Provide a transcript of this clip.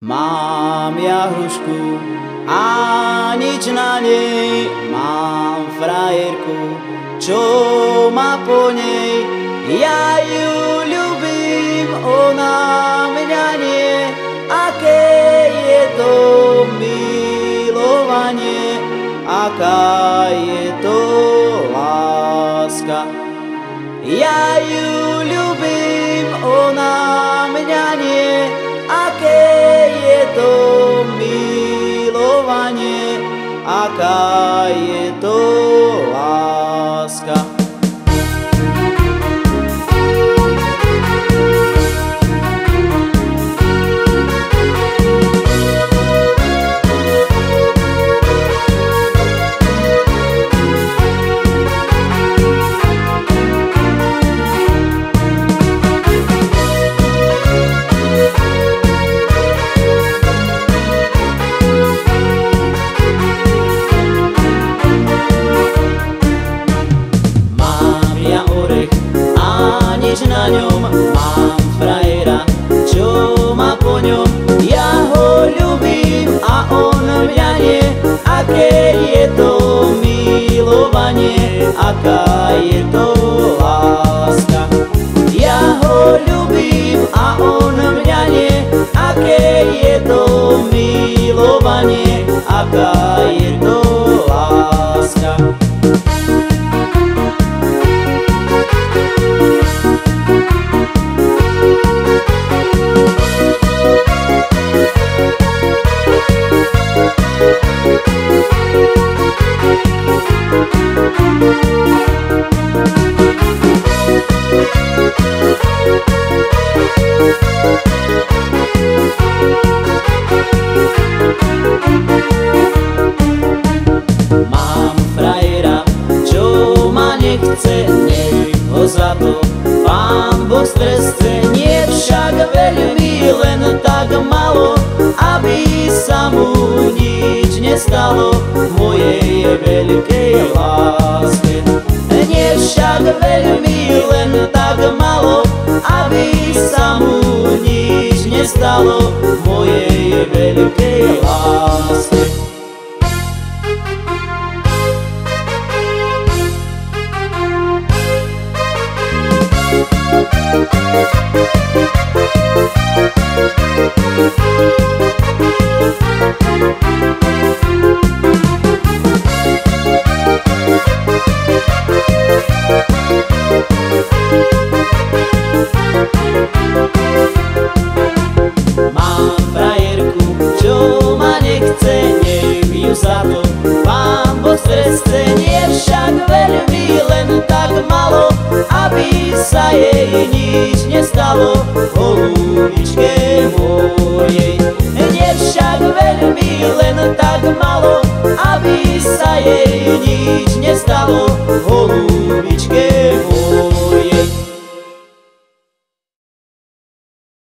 Mám ja hrušku a nič na nej, mám frajerku, čo má po nej. Ja ju ľubím, ona mňa nie, aké je to milovanie, aká je to láska. Ja ju ľubím, ona mňa nie, aké je to milovanie, aká je to láska. Na ňom mám frajera, čo má po ňom. Ja ho ľubím a on mňa nie, aké je to milovanie, aká je to láska. Ja ho ľubím a on mňa nie, aké je to milovanie, aká je to láska. Mám frajera, čo ma nechce, nech ho za to Pán Boh stresce. Nie však veľmi, len tak malo, aby sa mu nič nestalo mojej veľkej láske. Nie však veľmi, len tak malo, aby sa mu nič nestalo mojej veľkej láske. Mám frajerku, čo ma nechce, nech ju za to Pán Boh stresce. Nie však veľmi, len tak malo, aby sa jej nič nestalo holúbičke mojej. Nie však veľmi, len tak malo, aby sa jej nič